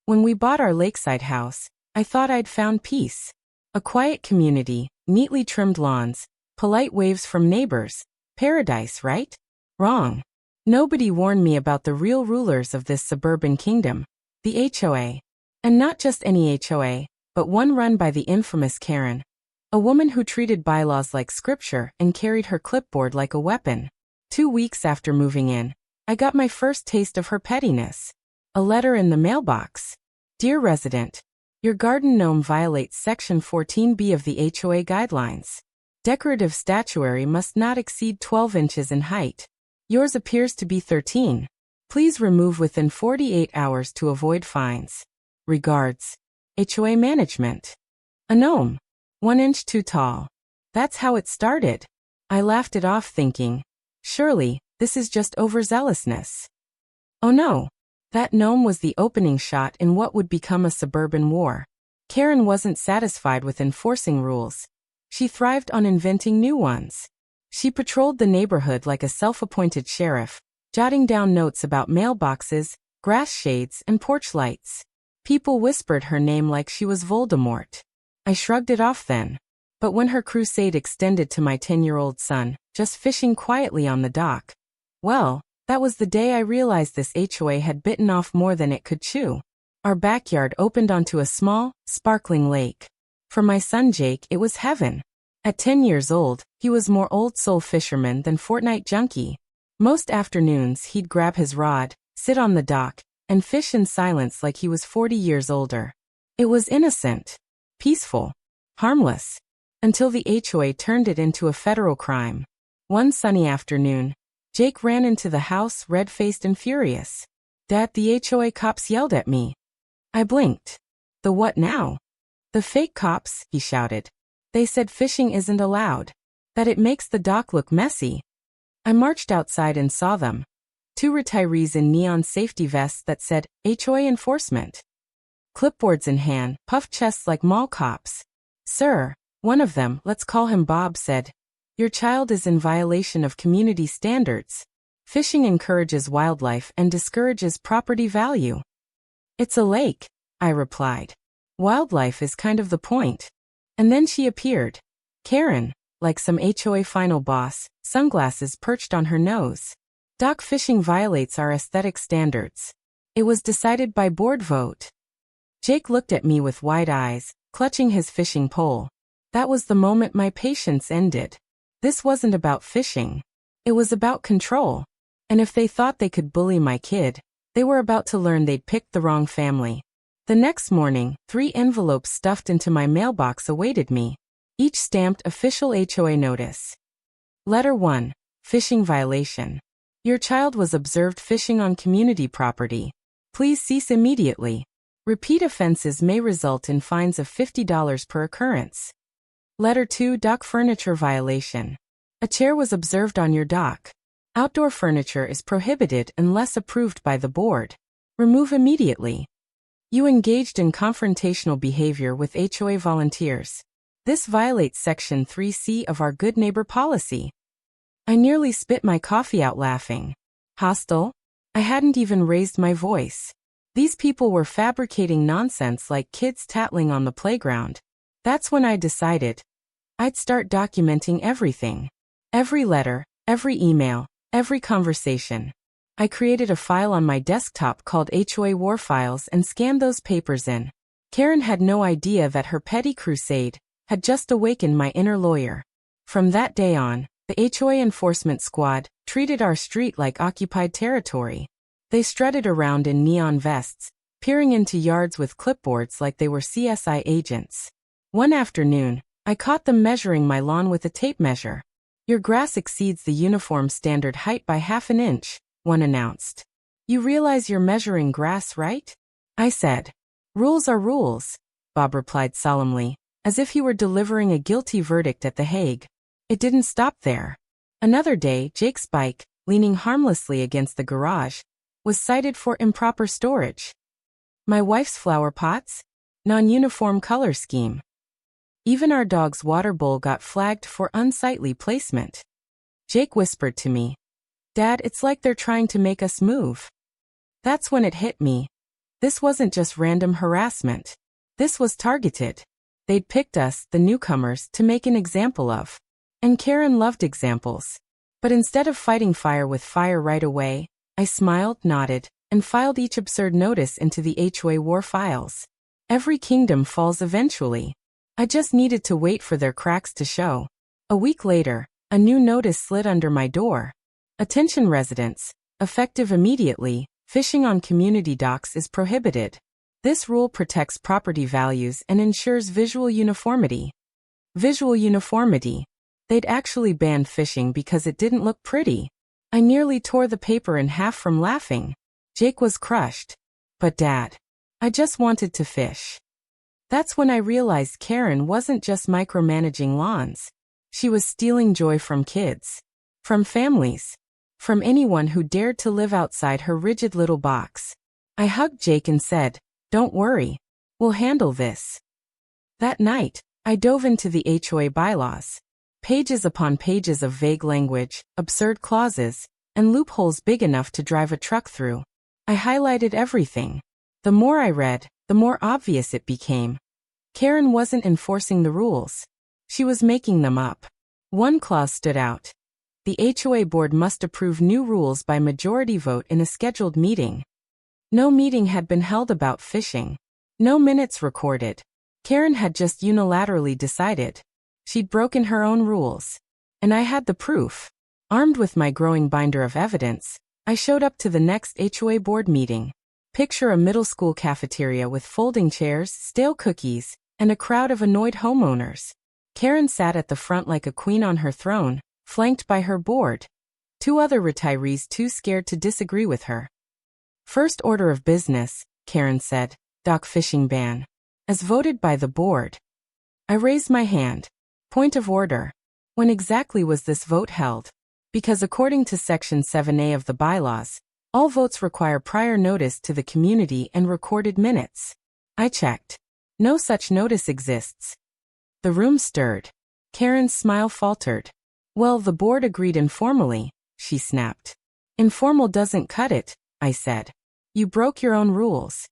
When we bought our lakeside house, I thought I'd found peace. A quiet community, neatly trimmed lawns, polite waves from neighbors. Paradise, right? Wrong. Nobody warned me about the real rulers of this suburban kingdom, the HOA. And not just any HOA, but one run by the infamous Karen. A woman who treated bylaws like scripture and carried her clipboard like a weapon. 2 weeks after moving in, I got my first taste of her pettiness. A letter in the mailbox. Dear resident, your garden gnome violates Section 14B of the HOA guidelines. Decorative statuary must not exceed 12 inches in height. Yours appears to be 13. Please remove within 48 hours to avoid fines. Regards. HOA management. A gnome. 1 inch too tall. That's how it started. I laughed it off thinking, surely, this is just overzealousness. Oh no. That gnome was the opening shot in what would become a suburban war. Karen wasn't satisfied with enforcing rules. She thrived on inventing new ones. She patrolled the neighborhood like a self-appointed sheriff, jotting down notes about mailboxes, grass shades, and porch lights. People whispered her name like she was Voldemort. I shrugged it off then. But when her crusade extended to my 10-year-old son, just fishing quietly on the dock, well, that was the day I realized this HOA had bitten off more than it could chew. Our backyard opened onto a small, sparkling lake. For my son Jake, it was heaven. At 10 years old, he was more old soul fisherman than Fortnite junkie. Most afternoons he'd grab his rod, sit on the dock, and fish in silence like he was 40 years older. It was innocent, peaceful, harmless, until the HOA turned it into a federal crime. One sunny afternoon, Jake ran into the house red-faced and furious. Dad, the HOA cops yelled at me. I blinked. The what now? The fake cops, he shouted. They said fishing isn't allowed. That it makes the dock look messy. I marched outside and saw them. 2 retirees in neon safety vests that said, HOA enforcement. Clipboards in hand, puffed chests like mall cops. Sir, one of them, let's call him Bob, said, your child is in violation of community standards. Fishing encourages wildlife and discourages property value. It's a lake, I replied. Wildlife is kind of the point. And then she appeared. Karen, like some HOA final boss, sunglasses perched on her nose. Dock fishing violates our aesthetic standards. It was decided by board vote. Jake looked at me with wide eyes, clutching his fishing pole. That was the moment my patience ended. This wasn't about fishing. It was about control. And if they thought they could bully my kid, they were about to learn they'd picked the wrong family. The next morning, 3 envelopes stuffed into my mailbox awaited me, each stamped official HOA notice. Letter 1. Fishing violation. Your child was observed fishing on community property. Please cease immediately. Repeat offenses may result in fines of $50 per occurrence. Letter 2. Dock furniture violation. A chair was observed on your dock. Outdoor furniture is prohibited unless approved by the board. Remove immediately. You engaged in confrontational behavior with HOA volunteers. This violates Section 3C of our Good Neighbor policy. I nearly spit my coffee out laughing. Hostile? I hadn't even raised my voice. These people were fabricating nonsense like kids tattling on the playground. That's when I decided I'd start documenting everything. Every letter, every email, every conversation. I created a file on my desktop called HOA War Files and scanned those papers in. Karen had no idea that her petty crusade had just awakened my inner lawyer. From that day on, the HOA enforcement squad treated our street like occupied territory. They strutted around in neon vests, peering into yards with clipboards like they were CSI agents. One afternoon, I caught them measuring my lawn with a tape measure. Your grass exceeds the uniform standard height by ½ an inch, one announced. You realize you're measuring grass, right? I said. Rules are rules, Bob replied solemnly, as if he were delivering a guilty verdict at The Hague. It didn't stop there. Another day, Jake's bike, leaning harmlessly against the garage, was cited for improper storage. My wife's flower pots? Non-uniform color scheme. Even our dog's water bowl got flagged for unsightly placement. Jake whispered to me, Dad, it's like they're trying to make us move. That's when it hit me. This wasn't just random harassment. This was targeted. They'd picked us, the newcomers, to make an example of. And Karen loved examples. But instead of fighting fire with fire right away, I smiled, nodded, and filed each absurd notice into the HOA war files. Every kingdom falls eventually. I just needed to wait for their cracks to show. A week later, a new notice slid under my door. Attention residents, effective immediately, fishing on community docks is prohibited. This rule protects property values and ensures visual uniformity. Visual uniformity. They'd actually banned fishing because it didn't look pretty. I nearly tore the paper in half from laughing. Jake was crushed. But Dad, I just wanted to fish. That's when I realized Karen wasn't just micromanaging lawns. She was stealing joy from kids. From families. From anyone who dared to live outside her rigid little box. I hugged Jake and said, "Don't worry. We'll handle this." That night, I dove into the HOA bylaws. Pages upon pages of vague language, absurd clauses, and loopholes big enough to drive a truck through. I highlighted everything. The more I read, the more obvious it became. Karen wasn't enforcing the rules. She was making them up. One clause stood out. The HOA board must approve new rules by majority vote in a scheduled meeting. No meeting had been held about fishing. No minutes recorded. Karen had just unilaterally decided. She'd broken her own rules. And I had the proof. Armed with my growing binder of evidence, I showed up to the next HOA board meeting. Picture a middle school cafeteria with folding chairs, stale cookies, and a crowd of annoyed homeowners. Karen sat at the front like a queen on her throne, flanked by her board. 2 other retirees too scared to disagree with her. "First order of business," Karen said, "dock fishing ban. As voted by the board." I raised my hand. Point of order. When exactly was this vote held? Because according to Section 7A of the bylaws, all votes require prior notice to the community and recorded minutes. I checked. No such notice exists. The room stirred. Karen's smile faltered. "Well, the board agreed informally," she snapped. "Informal doesn't cut it," I said. "You broke your own rules."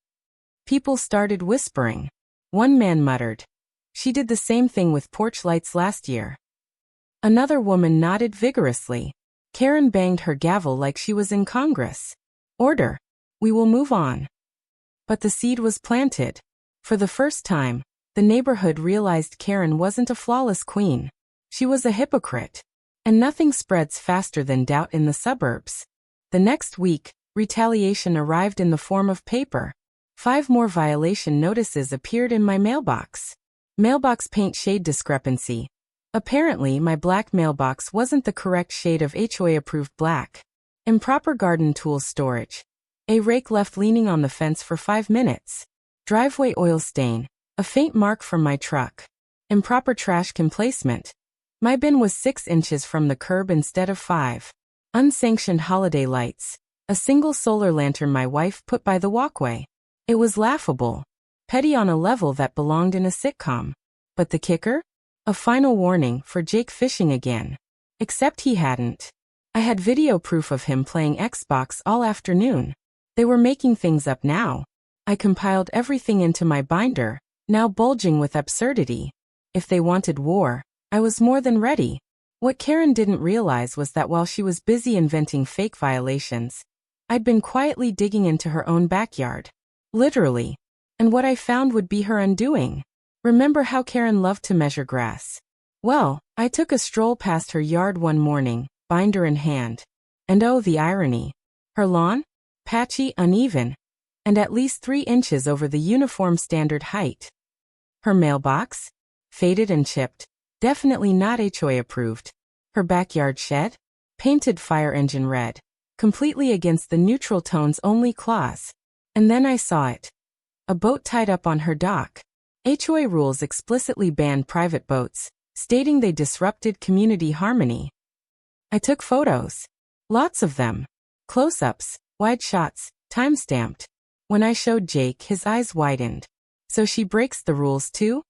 People started whispering. One man muttered, "She did the same thing with porch lights last year." Another woman nodded vigorously. Karen banged her gavel like she was in Congress. "Order. We will move on." But the seed was planted. For the first time, the neighborhood realized Karen wasn't a flawless queen. She was a hypocrite. And nothing spreads faster than doubt in the suburbs. The next week, retaliation arrived in the form of paper. 5 more violation notices appeared in my mailbox. Mailbox paint shade discrepancy. Apparently, my black mailbox wasn't the correct shade of HOA-approved black. Improper garden tools storage. A rake left leaning on the fence for 5 minutes. Driveway oil stain. A faint mark from my truck. Improper trash can placement. My bin was 6 inches from the curb instead of 5. Unsanctioned holiday lights. A single solar lantern my wife put by the walkway. It was laughable. Petty on a level that belonged in a sitcom. But the kicker? A final warning for Jake fishing again. Except he hadn't. I had video proof of him playing Xbox all afternoon. They were making things up now. I compiled everything into my binder, now bulging with absurdity. If they wanted war, I was more than ready. What Karen didn't realize was that while she was busy inventing fake violations, I'd been quietly digging into her own backyard. Literally. And what I found would be her undoing. Remember how Karen loved to measure grass? Well, I took a stroll past her yard one morning, binder in hand. And oh, the irony. Her lawn? Patchy, uneven. And at least 3 inches over the uniform standard height. Her mailbox? Faded and chipped. Definitely not HOA approved. Her backyard shed? Painted fire engine red. Completely against the neutral tones only clause. And then I saw it. A boat tied up on her dock. HOA rules explicitly banned private boats, stating they disrupted community harmony. I took photos. Lots of them. Close-ups, wide shots, time-stamped. When I showed Jake, his eyes widened. "So she breaks the rules too?"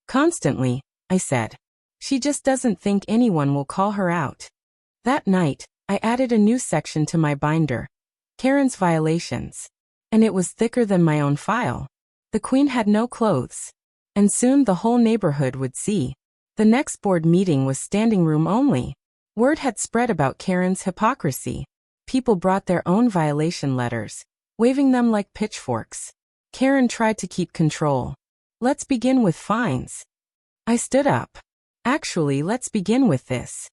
"Constantly," I said. "She just doesn't think anyone will call her out." That night, I added a new section to my binder. Karen's violations. and it was thicker than my own file. The queen had no clothes. And soon the whole neighborhood would see. The next board meeting was standing room only. Word had spread about Karen's hypocrisy. People brought their own violation letters, waving them like pitchforks. Karen tried to keep control. Let's begin with fines. I stood up. Actually, let's begin with this.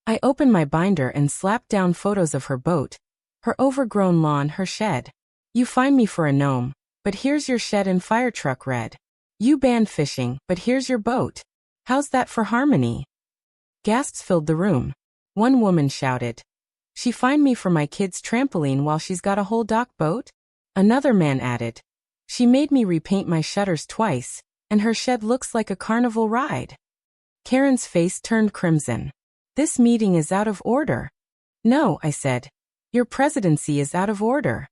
I opened my binder and slapped down photos of her boat, her overgrown lawn, her shed. You fine me for a gnome, but here's your shed and fire truck red. You banned fishing, but here's your boat. How's that for harmony? Gasps filled the room. One woman shouted, "She fined me for my kid's trampoline while she's got a whole dock boat?" Another man added, "She made me repaint my shutters twice, and her shed looks like a carnival ride." Karen's face turned crimson. "This meeting is out of order." "No," I said. "Your presidency is out of order."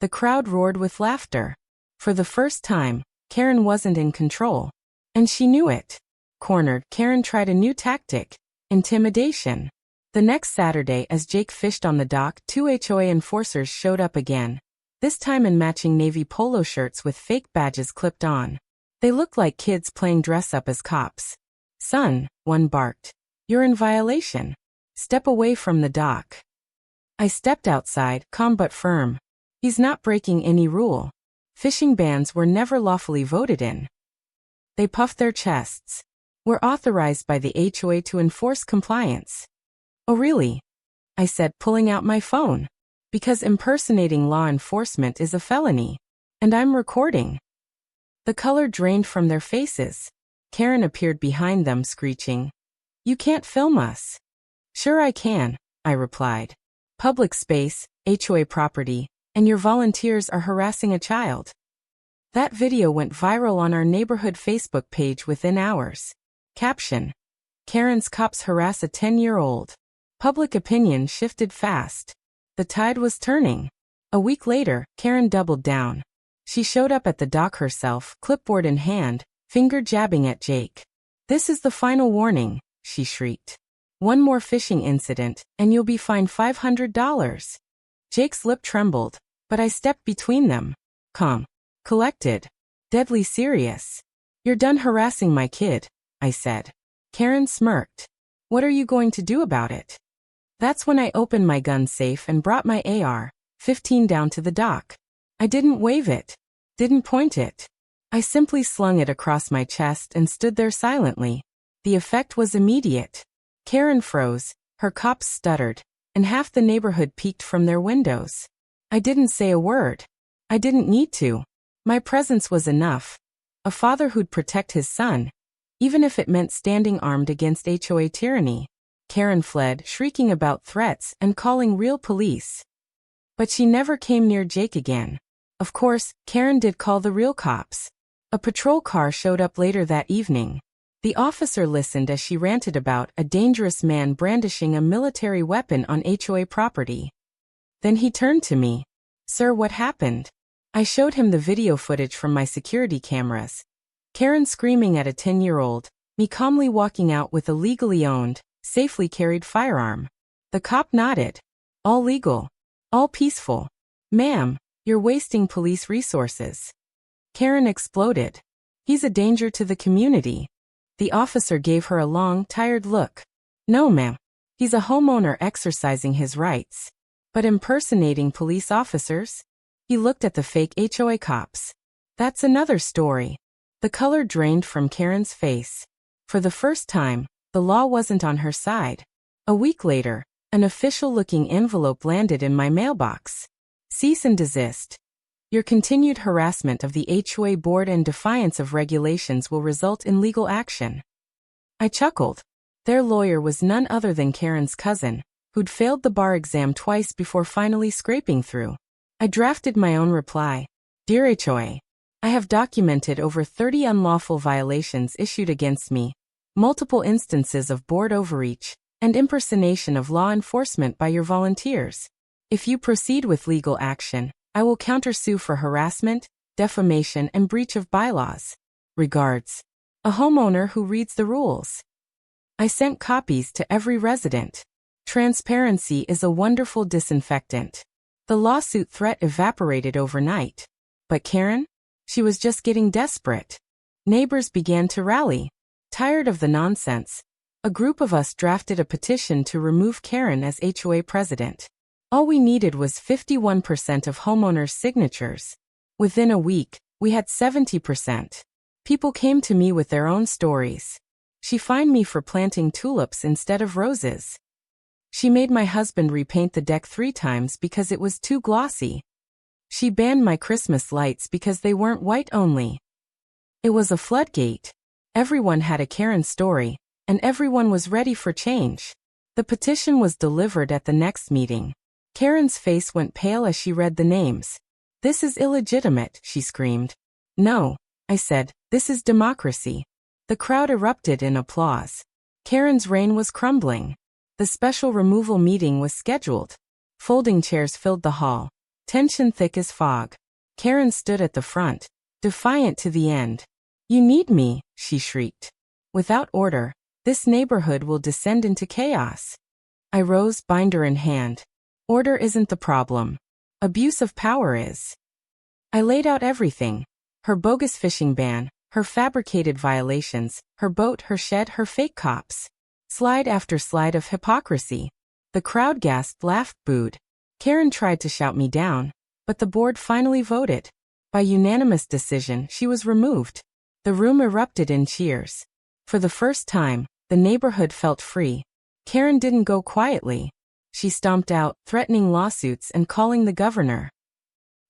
The crowd roared with laughter. For the first time, Karen wasn't in control. And she knew it. Cornered, Karen tried a new tactic: intimidation. The next Saturday, as Jake fished on the dock, 2 HOA enforcers showed up again. This time in matching navy polo shirts with fake badges clipped on. They looked like kids playing dress-up as cops. "Son," one barked, "you're in violation. Step away from the dock." I stepped outside, calm but firm. He's not breaking any rule. Fishing bans were never lawfully voted in. They puffed their chests. We're authorized by the HOA to enforce compliance. "Oh really?" I said, pulling out my phone. "Because impersonating law enforcement is a felony. And I'm recording." The color drained from their faces. Karen appeared behind them, screeching, "You can't film us." "Sure I can," I replied. "Public space, HOA property, and your volunteers are harassing a child." That video went viral on our neighborhood Facebook page within hours. Caption: Karen's cops harass a 10-year-old. Public opinion shifted fast. The tide was turning. A week later, Karen doubled down. She showed up at the dock herself, clipboard in hand, finger jabbing at Jake. "This is the final warning," she shrieked. "One more fishing incident, and you'll be fined $500. Jake's lip trembled, but I stepped between them. Calm. Collected. Deadly serious. "You're done harassing my kid," I said. Karen smirked. "What are you going to do about it?" That's when I opened my gun safe and brought my AR-15 down to the dock. I didn't wave it. Didn't point it. I simply slung it across my chest and stood there silently. The effect was immediate. Karen froze, her cops stuttered, and half the neighborhood peeked from their windows. I didn't say a word. I didn't need to. My presence was enough. A father who'd protect his son, even if it meant standing armed against HOA tyranny. Karen fled, shrieking about threats and calling real police. But she never came near Jake again. Of course, Karen did call the real cops. A patrol car showed up later that evening. The officer listened as she ranted about a dangerous man brandishing a military weapon on HOA property. Then he turned to me. "Sir, what happened?" I showed him the video footage from my security cameras. Karen screaming at a 10-year-old, me calmly walking out with a legally owned, safely carried firearm. The cop nodded. "All legal. All peaceful. Ma'am, you're wasting police resources." Karen exploded. "He's a danger to the community." The officer gave her a long, tired look. "No, ma'am. He's a homeowner exercising his rights. But impersonating police officers?" He looked at the fake HOA cops. "That's another story." The color drained from Karen's face. For the first time, the law wasn't on her side. A week later, an official-looking envelope landed in my mailbox. "Cease and desist. Your continued harassment of the HOA board and defiance of regulations will result in legal action." I chuckled. Their lawyer was none other than Karen's cousin, who'd failed the bar exam twice before finally scraping through. I drafted my own reply. "Dear HOA, I have documented over 30 unlawful violations issued against me, multiple instances of board overreach, and impersonation of law enforcement by your volunteers. If you proceed with legal action, I will countersue for harassment, defamation, and breach of bylaws. Regards, a homeowner who reads the rules." I sent copies to every resident. Transparency is a wonderful disinfectant. The lawsuit threat evaporated overnight. But Karen? She was just getting desperate. Neighbors began to rally. Tired of the nonsense, a group of us drafted a petition to remove Karen as HOA president. All we needed was 51% of homeowners' signatures. Within a week, we had 70%. People came to me with their own stories. She fined me for planting tulips instead of roses. She made my husband repaint the deck 3 times because it was too glossy. She banned my Christmas lights because they weren't white only. It was a floodgate. Everyone had a Karen story, and everyone was ready for change. The petition was delivered at the next meeting. Karen's face went pale as she read the names. "This is illegitimate," she screamed. "No," I said, "this is democracy." The crowd erupted in applause. Karen's reign was crumbling. The special removal meeting was scheduled. Folding chairs filled the hall. Tension thick as fog. Karen stood at the front, defiant to the end. "You need me," she shrieked. "Without order, this neighborhood will descend into chaos." I rose, binder in hand. Order isn't the problem. Abuse of power is. I laid out everything. Her bogus fishing ban, her fabricated violations, her boat, her shed, her fake cops. Slide after slide of hypocrisy. The crowd gasped, laughed, booed. Karen tried to shout me down, but the board finally voted. By unanimous decision, she was removed. The room erupted in cheers. For the first time, the neighborhood felt free. Karen didn't go quietly. She stomped out, threatening lawsuits and calling the governor.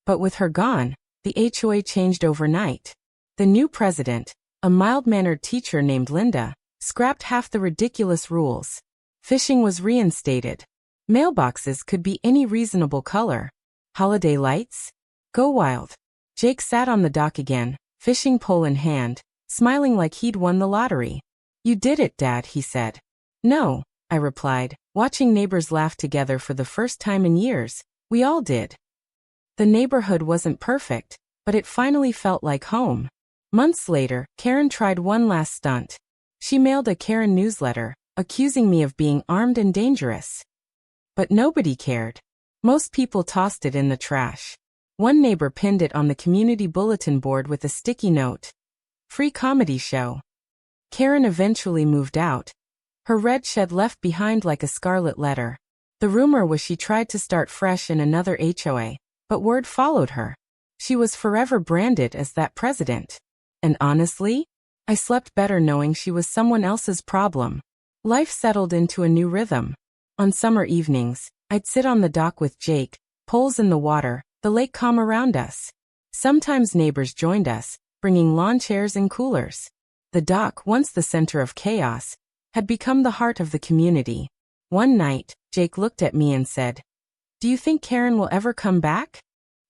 But with her gone, the HOA changed overnight. The new president, a mild-mannered teacher named Linda, scrapped half the ridiculous rules. Fishing was reinstated. Mailboxes could be any reasonable color. Holiday lights? Go wild. Jake sat on the dock again, fishing pole in hand, smiling like he'd won the lottery. "You did it, Dad," he said. "No," I replied, watching neighbors laugh together for the first time in years. "We all did." The neighborhood wasn't perfect, but it finally felt like home. Months later, Karen tried one last stunt. She mailed a Karen newsletter, accusing me of being armed and dangerous. But nobody cared. Most people tossed it in the trash. One neighbor pinned it on the community bulletin board with a sticky note. "Free comedy show." Karen eventually moved out. Her red shed left behind like a scarlet letter. The rumor was she tried to start fresh in another HOA, but word followed her. She was forever branded as that president. And honestly, I slept better knowing she was someone else's problem. Life settled into a new rhythm. On summer evenings, I'd sit on the dock with Jake, poles in the water, the lake calm around us. Sometimes neighbors joined us, bringing lawn chairs and coolers. The dock, once the center of chaos, had become the heart of the community. One night, Jake looked at me and said, "Do you think Karen will ever come back?"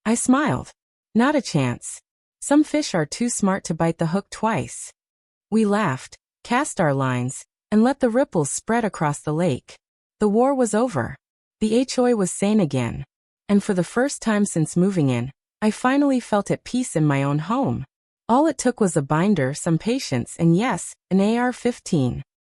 I smiled. "Not a chance. Some fish are too smart to bite the hook twice." We laughed, cast our lines, and let the ripples spread across the lake. The war was over. The HOA was sane again. And for the first time since moving in, I finally felt at peace in my own home. All it took was a binder, some patience, and yes, an AR-15.